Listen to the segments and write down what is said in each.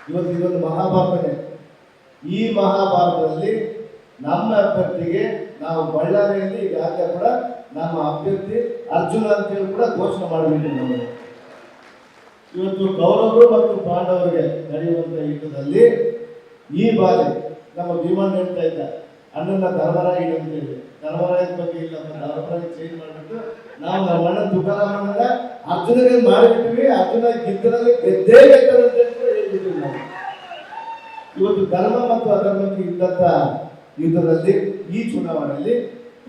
ಇವತ್ತು ಇದೊಂದು ಮಹಾಭಾರತನೇ. ಈ ಮಹಾಭಾರತದಲ್ಲಿ ನಮ್ಮ ಅಭ್ಯರ್ಥಿಗೆ ನಾವು ಬಳ್ಳಾರಿಯಲ್ಲಿ ಈಗಾಗಲೇ ಕೂಡ ನಮ್ಮ ಅಭ್ಯರ್ಥಿ ಅರ್ಜುನ ಅಂತೇಳಿ ಕೂಡ ಘೋಷಣೆ ಮಾಡಬೇಕು. ನಾವು ಇವತ್ತು ಕೌರವರು ಮತ್ತು ಪಾಂಡವರಿಗೆ ನಡೆಯುವಂತ ಯುದ್ಧದಲ್ಲಿ ಈ ಬಾರಿ ನಮ್ಮ ಭೀಮಣ್ಣ ಹೇಳ್ತಾ ಇದ್ದ ಅಣ್ಣನ ಧರ್ಮರಾಯ ಅಂತೇಳಿ, ಧರ್ಮರಾಯದ ಬಗ್ಗೆ ಇಲ್ಲ, ಧರ್ಮರಾಯ ಚೇಂಜ್ ಮಾಡಿಬಿಟ್ಟು ನಾವು ನಮ್ಮ ಅಣ್ಣ ತುಕಾರಾಮಣ್ಣ ಅರ್ಜುನಿಗೆ ಮಾಡಿಬಿಟ್ವಿ, ಅರ್ಜುನ ಗೆದ್ದರಲ್ಲಿ ಗೆದ್ದೇ ಗೆದ್ದರು ಅಂತ ಹೇಳ್ಬಿಟ್ಟಿವಿ ನಾವು. ಇವತ್ತು ಧರ್ಮ ಮತ್ತು ಅಧರ್ಮಕ್ಕೆ ಇದ್ದಂತ ಯುದ್ಧದಲ್ಲಿ ಈ ಚುನಾವಣೆಯಲ್ಲಿ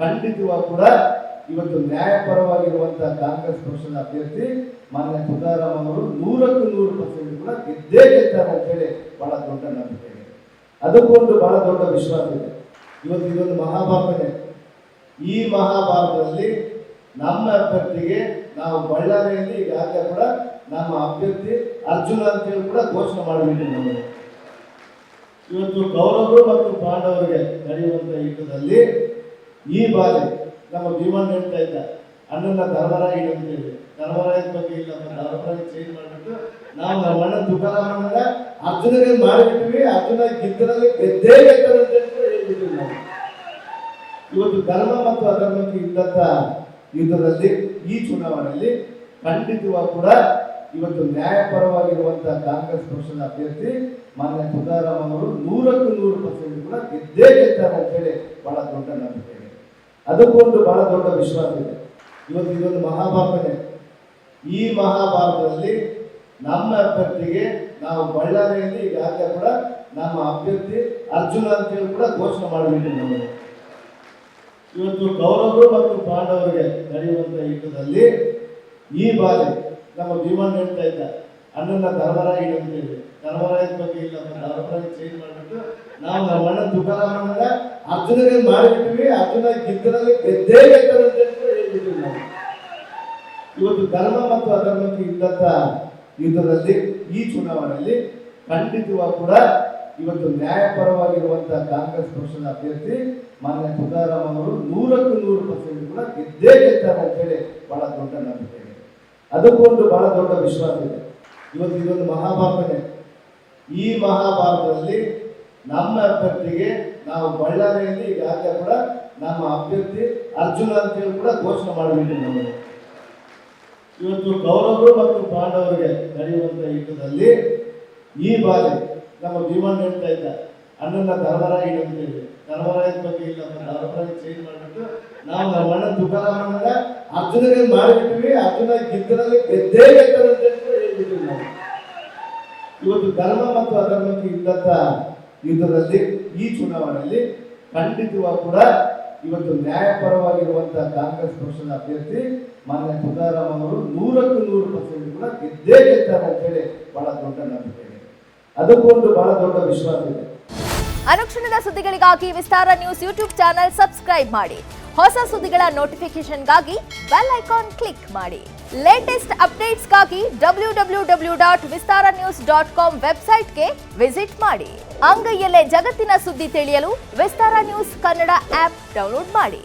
ಖಂಡಿತವಾಗಿ ಕೂಡ ಇವತ್ತು ನ್ಯಾಯಪರವಾಗಿರುವಂತಹ ಕಾಂಗ್ರೆಸ್ ಪಕ್ಷದ ಅಭ್ಯರ್ಥಿ ಮಾನ್ಯ ತುಕಾರಾಮ್ ಅವರು 100% ಕೂಡ ಗೆದ್ದೇ ಗೆಲ್ತಾರೆ ಅಂತ ಹೇಳಿ ಬಹಳ ದೊಡ್ಡ ನಂಬಿಕೆ ಇದೆ. ಅದಕ್ಕೊಂದು ಬಹಳ ದೊಡ್ಡ ವಿಶ್ವಾಸ ಇದೆ. ಇವತ್ತು ಇದೊಂದು ಮಹಾಭಾರತನೇ. ಈ ಮಹಾಭಾರತದಲ್ಲಿ ನಮ್ಮ ಅಭ್ಯರ್ಥಿಗೆ ನಾವು ಬಳ್ಳಾರಿಯಲ್ಲಿ ಈಗಾಗಲೇ ಕೂಡ ನಮ್ಮ ಅಭ್ಯರ್ಥಿ ಅರ್ಜುನ ಅಂತೇಳಿ ಕೂಡ ಘೋಷಣೆ ಮಾಡಬೇಕು. ನಾವು ಇವತ್ತು ಕೌರವರು ಮತ್ತು ಪಾಂಡವರಿಗೆ ನಡೆಯುವಂತ ಯುದ್ಧದಲ್ಲಿ ಈ ಬಾರಿ ನಮ್ಮ ಭೀಮಣ್ಣ ಹೇಳ್ತಾ ಇದ್ದ ಅಣ್ಣನ ಧರ್ಮರಾಯ ಅಂತೇಳಿ, ಧರ್ಮರಾಯದ ಬಗ್ಗೆ ಇಲ್ಲ, ಧರ್ಮರಾಯ ಚೇಂಜ್ ಮಾಡಿಬಿಟ್ಟು ನಾವು ನಮ್ಮ ಅಣ್ಣ ತುಕಾರಾಮಣ್ಣ ಅರ್ಜುನಿಗೆ ಮಾಡಿಬಿಟ್ವಿ, ಅರ್ಜುನ ಗೆದ್ದರಲ್ಲಿ ಗೆದ್ದೇ ಗೆದ್ದರು ಅಂತ ಹೇಳ್ಬಿಟ್ಟಿವಿ ನಾವು. ಇವತ್ತು ಧರ್ಮ ಮತ್ತು ಅಧರ್ಮಕ್ಕೆ ಇದ್ದಂತ ಯುದ್ಧದಲ್ಲಿ ಈ ಚುನಾವಣೆಯಲ್ಲಿ ಖಂಡಿತವಾಗಿ ಕೂಡ ಇವತ್ತು ನ್ಯಾಯಪರವಾಗಿರುವಂತಹ ಕಾಂಗ್ರೆಸ್ ಪಕ್ಷದ ಅಭ್ಯರ್ಥಿ ಮಾನ್ಯ ತುಕಾರಾಮ್ ಅವರು 100% ಕೂಡ ಗೆದ್ದೇ ಗೆಲ್ತಾರೆ ಅಂತ ಹೇಳಿ ಬಹಳ ದೊಡ್ಡ ನಂಬಿಕೆ ಇದೆ. ಅದಕ್ಕೊಂದು ಬಹಳ ದೊಡ್ಡ ವಿಶ್ವಾಸ ಇದೆ. ಇವತ್ತು ಇದೊಂದು ಮಹಾಭಾರತನೇ. ಈ ಮಹಾಭಾರತದಲ್ಲಿ ನಮ್ಮ ಅಭ್ಯರ್ಥಿಗೆ ನಾವು ಬಳ್ಳಾರಿಯಲ್ಲಿ ಈಗಾಗಲೇ ಕೂಡ ನಮ್ಮ ಅಭ್ಯರ್ಥಿ ಅರ್ಜುನ ಅಂತೇಳಿ ಕೂಡ ಘೋಷಣೆ ಮಾಡಬೇಕು. ನಾವು ಇವತ್ತು ಕೌರವರು ಮತ್ತು ಪಾಂಡವರಿಗೆ ನಡೆಯುವಂತ ಯುದ್ಧದಲ್ಲಿ ಈ ಬಾರಿ ನಮ್ಮ ಭೀಮಣ್ಣ ಹೇಳ್ತಾ ಇದ್ದ ಅಣ್ಣನ ಧರ್ಮರಾಯ ಅಂತೇಳಿ, ಧರ್ಮರಾಯದ ಬಗ್ಗೆ ಇಲ್ಲ, ಧರ್ಮರಾಯ ಚೇಂಜ್ ಮಾಡಿಬಿಟ್ಟು ನಾವು ನಮ್ಮ ಅಣ್ಣ ತುಕಾರಾಮಣ್ಣ ಅರ್ಜುನಿಗೆ ಮಾಡಿಬಿಟ್ವಿ, ಅರ್ಜುನ ಗೆದ್ದರಲ್ಲಿ ಗೆದ್ದೇ ಗೆದ್ದರು ಅಂತ ಹೇಳ್ಬಿಟ್ಟಿವಿ ನಾವು. ಇವತ್ತು ಧರ್ಮ ಮತ್ತು ಅಧರ್ಮಕ್ಕೆ ಇದ್ದಂತ ಯುದ್ಧದಲ್ಲಿ ಈ ಚುನಾವಣೆಯಲ್ಲಿ ಖಂಡಿತವಾಗಿ ಕೂಡ ಇವತ್ತು ನ್ಯಾಯಪರವಾಗಿರುವಂತಹ ಕಾಂಗ್ರೆಸ್ ಪಕ್ಷದ ಅಭ್ಯರ್ಥಿ ಮಾನ್ಯ ತುಕಾರಾಮ್ ಅವರು 100% ಕೂಡ ಗೆದ್ದೇ ಗೆಲ್ತಾರೆ ಅಂತ ಹೇಳಿ ಬಹಳ ದೊಡ್ಡ ನಂಬಿಕೆ ಇದೆ. ಅದಕ್ಕೊಂದು ಬಹಳ ದೊಡ್ಡ ವಿಶ್ವಾಸ ಇದೆ. ಇವತ್ತು ಇದೊಂದು ಮಹಾಭಾರತನೇ. ಈ ಮಹಾಭಾರತದಲ್ಲಿ ನಮ್ಮ ಅಭ್ಯರ್ಥಿಗೆ ನಾವು ಬಳ್ಳಾರಿಯಲ್ಲಿ ಈಗಾಗಲೇ ಕೂಡ ನಮ್ಮ ಅಭ್ಯರ್ಥಿ ಅರ್ಜುನ ಅಂತೇಳಿ ಕೂಡ ಘೋಷಣೆ ಮಾಡಬೇಕು. ನಾವು ಇವತ್ತು ಕೌರವರು ಮತ್ತು ಪಾಂಡವರಿಗೆ ನಡೆಯುವಂತ ಯುದ್ಧದಲ್ಲಿ ಈ ಬಾರಿ ನಮ್ಮ ಭೀಮಣ್ಣ ಹೇಳ್ತಾ ಇದ್ದ ಅಣ್ಣನ ಧರ್ಮರಾಯ ಅಂತೇಳಿ, ಧರ್ಮರಾಯದ ಬಗ್ಗೆ ಇಲ್ಲ, ಧರ್ಮರಾಯ ಚೇಂಜ್ ಮಾಡಿಬಿಟ್ಟು ನಾವು ನಮ್ಮ ಅಣ್ಣ ತುಕಾರಾಮಣ್ಣ ಅರ್ಜುನಿಗೆ ಮಾಡಿಬಿಟ್ವಿ, ಅರ್ಜುನ ಗೆದ್ದರಲ್ಲಿ ಗೆದ್ದೇ ಗೆದ್ದರು ಅಂತ ಹೇಳ್ಬಿಟ್ಟಿವಿ ನಾವು. ಇವತ್ತು ಧರ್ಮ ಮತ್ತು ಅಧರ್ಮಕ್ಕೆ ಇದ್ದಂತ ಯುದ್ಧದಲ್ಲಿ ಈ ಚುನಾವಣೆಯಲ್ಲಿ ಖಂಡಿತವಾಗಿ ಕೂಡ ಇವತ್ತು ನ್ಯಾಯಪರವಾಗಿರುವಂತಹ ಕಾಂಗ್ರೆಸ್ ಪಕ್ಷದ ಅಭ್ಯರ್ಥಿ ಮಾನ್ಯ ತುಕಾರಾಮ್ ಅವರು 100% ಕೂಡ ಗೆದ್ದೇ ಗೆಲ್ತಾರೆ ಅಂತ ಹೇಳಿ ಬಹಳ ದೊಡ್ಡ ನಂಬಿಕೆ ಇದೆ. ಅದಕ್ಕೊಂದು ಬಹಳ ದೊಡ್ಡ ವಿಶ್ವಾಸ ಇದೆ. ಅನುಕ್ಷಣದ ಸುದ್ದಿಗಳಿಗಾಗಿ ವಿಸ್ತಾರ ನ್ಯೂಸ್ ಯೂಟ್ಯೂಬ್ ಚಾನೆಲ್ ಸಬ್ಸ್ಕ್ರೈಬ್ ಮಾಡಿ. ಹೊಸ ಸುದ್ದಿಗಳ ನೋಟಿಫಿಕೇಶನ್ಗಾಗಿ ಬೆಲ್ ಐಕಾನ್ ಕ್ಲಿಕ್ ಮಾಡಿ. ಲೇಟೆಸ್ಟ್ ಅಪ್ಡೇಟ್ಸ್ಗಾಗಿ www.vistaranews.com ವೆಬ್ಸೈಟ್ಗೆ ವಿಸಿಟ್ ಮಾಡಿ. ಅಂಗೈಯಲ್ಲೇ ಜಗತ್ತಿನ ಸುದ್ದಿ ತಿಳಿಯಲು ವಿಸ್ತಾರ ನ್ಯೂಸ್ ಕನ್ನಡ ಆಪ್ ಡೌನ್ಲೋಡ್ ಮಾಡಿ.